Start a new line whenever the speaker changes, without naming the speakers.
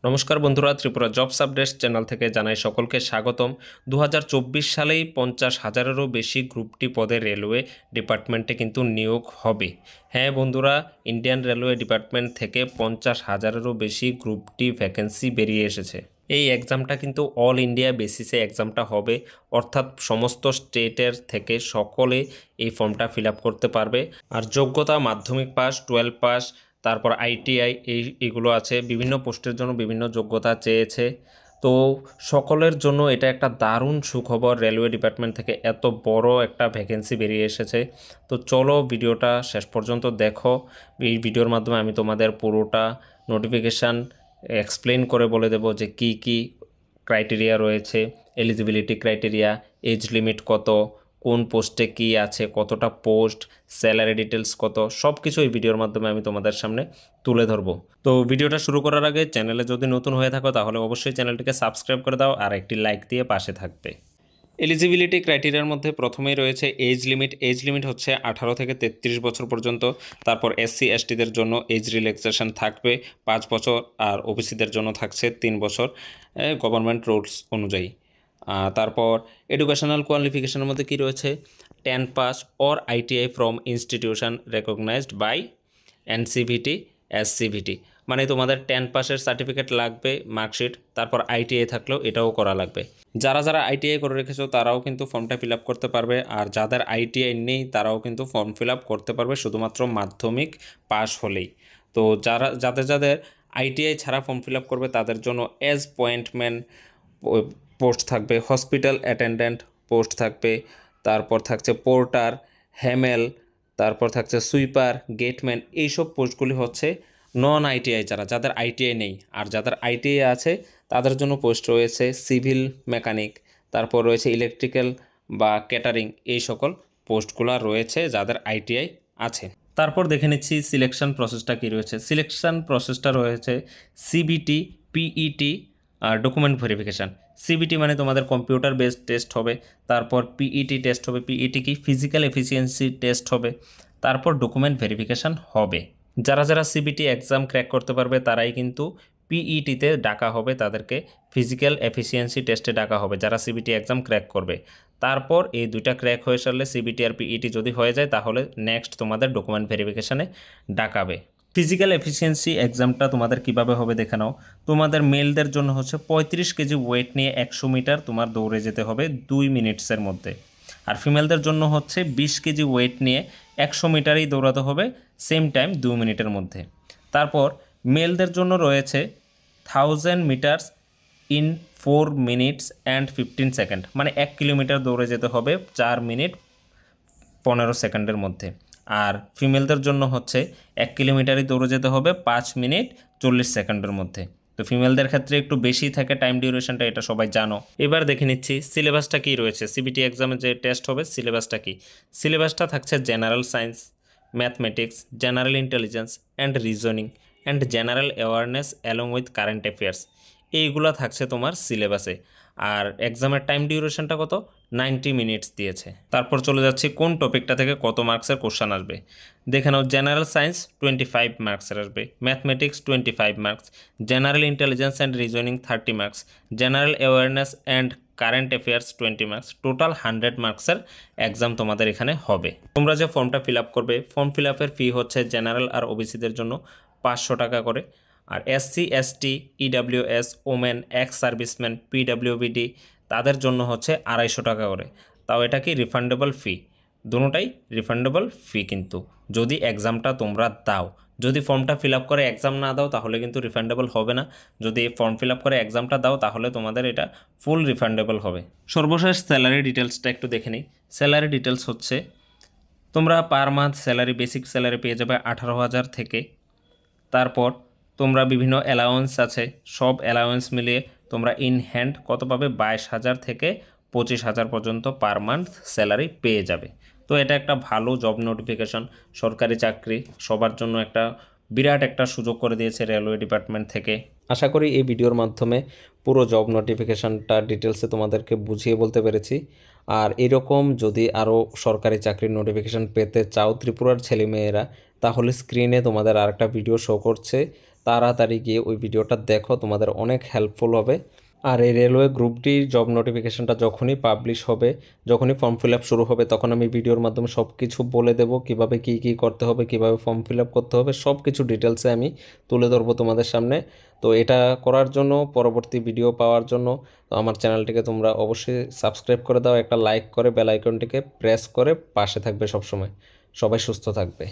নমস্কার বন্ধুরা, Tripura jobs updates channel থেকে জানাই সকলকে স্বাগতম। 2024 সালেই 50,000-এরও বেশি গ্রুপ ডি পদে রেলওয়ে ডিপার্টমেন্টে কিন্তু নিয়োগ হবে। হ্যাঁ বন্ধুরা, ইন্ডিয়ান রেলওয়ে ডিপার্টমেন্ট থেকে 50,000-এরও বেশি গ্রুপ ডি ভ্যাকেন্সি বেরিয়ে এসেছে। এই এক্সামটা কিন্তু অল ইন্ডিয়া বেসিসে এক্সামটা হবে, অর্থাৎ সমস্ত স্টেটের থেকে সকলে এই ফর্মটা ফিল আপ করতে পারবে। আর যোগ্যতা মাধ্যমিক পাস, 12 পাস, তারপর আইটিআই এইগুলো আছে। বিভিন্ন পোস্টের জন্য বিভিন্ন যোগ্যতা চেয়েছে। তো সকলের জন্য এটা একটা দারুণ সুখবর, রেলওয়ে ডিপার্টমেন্ট থেকে এত বড় একটা ভ্যাকেন্সি বেরিয়ে এসেছে। তো চলো ভিডিওটা শেষ পর্যন্ত দেখো। এই ভিডিওর মাধ্যমে আমি তোমাদের পুরোটা নোটিফিকেশান এক্সপ্লেন করে বলে দেব যে কি কি ক্রাইটেরিয়া রয়েছে, এলিজিবিলিটি ক্রাইটেরিয়া, এজ লিমিট কত, কোন পোস্টে কি আছে, কতটা পোস্ট, স্যালারি ডিটেলস কত, সব কিছু এই ভিডিওর মাধ্যমে আমি তোমাদের সামনে তুলে ধরবো। তো ভিডিওটা শুরু করার আগে চ্যানেলে যদি নতুন হয়ে থাকো তাহলে অবশ্যই চ্যানেলটিকে সাবস্ক্রাইব করে দাও আর একটি লাইক দিয়ে পাশে থাকবে। এলিজিবিলিটি ক্রাইটেরিয়ার মধ্যে প্রথমেই রয়েছে এজ লিমিট। এজ লিমিট হচ্ছে 18 থেকে 33 বছর পর্যন্ত। তারপর এসসি এসটিদের জন্য এজ রিল্যাক্সেশন থাকবে 5 বছর, আর ওবিসিদের জন্য থাকছে 3 বছর গভর্নমেন্ট রুলস অনুযায়ী। তারপর এডুকেশনাল কোয়ালিফিকেশনের মধ্যে কি রয়েছে, 10 pass or ITI from institution recognised by NCVT SCVT, মানে তোমাদের 10 পাসের সার্টিফিকেট লাগবে, মার্কশিট, তারপর আইটিআই থাকলেও এটাও করা লাগবে। যারা যারা আইটিআই করে রেখেছো তারাও কিন্তু ফর্মটা ফিল আপ করতে পারবে, আর যাদের আইটিআই নেই তারাও কিন্তু ফর্ম ফিল আপ করতে পারবে শুধুমাত্র মাধ্যমিক পাস হলেই। তো যাদের যাদের আইটিআই ছাড়া ফর্ম ফিল আপ করবে তাদের জন্য অ্যাপয়েন্টমেন্ট পোস্ট থাকবে, হসপিটাল অ্যাটেন্ডেন্ট পোস্ট থাকবে, তারপর থাকছে পোর্টার, হ্যামেল, তারপর থাকছে সুইপার, গেটম্যান। এইসব পোস্টগুলি হচ্ছে নন আইটিআই যাদের আইটিআই নেই। আর যাদের আইটিআই আছে তাদের জন্য পোস্ট রয়েছে সিভিল মেকানিক, তারপর রয়েছে ইলেকট্রিক্যাল বা ক্যাটারিং, এই সকল পোস্টগুলো রয়েছে যাদের আইটিআই আছে। তারপর দেখে নিচ্ছি সিলেকশন প্রসেসটা কী রয়েছে। সিলেকশন প্রসেসটা রয়েছে সিবিটি, পিইটি আর ডকুমেন্ট ভেরিফিকেশান। সিবিটি মানে তোমাদের কম্পিউটার বেসড টেস্ট হবে, তারপর পিইটি টেস্ট হবে, পিইটি কি ফিজিক্যাল এফিসিয়েন্সি টেস্ট হবে, তারপর ডকুমেন্ট ভেরিফিকেশান হবে। যারা যারা সিবিটি এক্সাম ক্র্যাক করতে পারবে তারাই কিন্তু পিইটিতে ডাকা হবে, তাদেরকে ফিজিক্যাল এফিসিয়েন্সি টেস্টে ডাকা হবে যারা সিবিটি এক্সাম ক্র্যাক করবে। তারপর এই দুইটা ক্র্যাক হয়ে সারলে সিবিটি আর পিইটি যদি হয়ে যায় তাহলে নেক্সট তোমাদের ডকুমেন্ট ভেরিফিকেশানে ডাকাবে। ফিজিক্যাল এফিসিয়েন্সি এক্সামটা তোমাদের কিভাবে হবে দেখে নাও। তোমাদের মেলদের জন্য হচ্ছে 35 কেজি ওয়েট নিয়ে 100 মিটার তোমার দৌড়ে যেতে হবে 2 মিনিটসের মধ্যে। আর ফিমেলদের জন্য হচ্ছে 20 কেজি ওয়েট নিয়ে 100 মিটারেই দৌড়াতে হবে সেম টাইম 2 মিনিটের মধ্যে। তারপর মেলদের জন্য রয়েছে 1000 metres in 4 minutes and 15 second, মানে 1 কিলোমিটার দৌড়ে যেতে হবে 4 মিনিট 15 সেকেন্ডের মধ্যে। আর ফিমেলদের জন্য হচ্ছে 1 কিলোমিটারই দৌড়ে যেতে হবে 5 মিনিট 40 সেকেন্ডের মধ্যে। তো ফিমেলদের ক্ষেত্রে একটু বেশি থাকে টাইম ডিউরেশনটা, এটা সবাই জানো। এবার দেখে নিচ্ছি সিলেবাসটা কী রয়েছে। সিবিটি এক্সামে যে টেস্ট হবে সিলেবাসটা কী। সিলেবাসটা থাকছে general science, mathematics, general intelligence and reasoning and general awareness along with current affairs, এইগুলো থাকছে তোমার সিলেবাসে। আর এক্সামের টাইম ডিউরেশনটা কত, 90 মিনিটস দিয়েছে। তারপর চলে যাচ্ছি কোন টপিকটা থেকে কত মার্কসের কোশ্চান আসবে। দেখে নাও, জেনারেল সায়েন্স 25 মার্কসের আসবে, mathematics 25 marks, general intelligence and reasoning 30 marks, general awareness and current affairs 20 marks, total 100 মার্কসের এক্সাম তোমাদের এখানে হবে। তোমরা যে ফর্মটা ফিল আপ করবে, ফর্ম ফিল আপের ফি হচ্ছে জেনারেল আর ওবিসিদের জন্য 500 টাকা করে, আর SC ST EWS women ex serviceman পিডাব্লিউবিডি তাদের জন্য হচ্ছে 250 টাকা করে। তাও এটা কি রিফান্ডেবল ফি, দুটোটাই রিফান্ডেবল ফি কিন্তু যদি এক্সামটা তোমরা দাও। যদি ফর্মটা ফিল আপ করে এক্সাম না দাও তাহলে কিন্তু রিফান্ডেবল হবে না। যদি ফর্ম ফিল আপ করে এক্সামটা দাও তাহলে তোমাদের এটা ফুল রিফান্ডেবল হবে। সর্বশেষ স্যালারি ডিটেলসটা একটু দেখে নিই। স্যালারি ডিটেলস হচ্ছে তোমরা per month salary, basic salary পেয়ে যাবে 18,000 থেকে। তারপর তোমরা বিভিন্ন অ্যালাউন্স আছে, সব অ্যালাউন্স মিলিয়ে তোমরা ইন হ্যান্ড কত পাবে, 22,000 থেকে 25,000 পর্যন্ত পার মান্থ স্যালারি পেয়ে যাবে। তো এটা একটা ভালো জব নোটিফিকেশন, সরকারি চাকরি সবার জন্য একটা বিরাট একটা সুযোগ করে দিয়েছে রেলওয়ে ডিপার্টমেন্ট থেকে। আশা করি এই ভিডিওর মাধ্যমে পুরো জব নোটিফিকেশানটা ডিটেলসে তোমাদেরকে বুঝিয়ে বলতে পেরেছি। আর এরকম যদি আরও সরকারি চাকরির নোটিফিকেশান পেতে চাও ত্রিপুরার ছেলেমেয়েরা, তাহলে স্ক্রিনে তোমাদের আরেকটা ভিডিও শো করছে, তাড়াতাড়ি গিয়ে ওই ভিডিওটা দেখো, তোমাদের অনেক হেল্পফুল হবে। আর এই রেলওয়ে গ্রুপটির জব নোটিফিকেশনটা যখনই পাবলিশ হবে, যখনই ফর্ম ফিল আপ শুরু হবে, তখন আমি ভিডিওর মাধ্যমে সব কিছু বলে দেবো, কিভাবে কি কি করতে হবে, কিভাবে ফর্ম ফিল আপ করতে হবে, সব কিছু ডিটেলসে আমি তুলে ধরবো তোমাদের সামনে। তো এটা করার জন্য, পরবর্তী ভিডিও পাওয়ার জন্য আমার চ্যানেলটিকে তোমরা অবশ্যই সাবস্ক্রাইব করে দাও, একটা লাইক করে বেল আইকনটিকে প্রেস করে পাশে থাকবে সবসময়। সবাই সুস্থ থাকবে।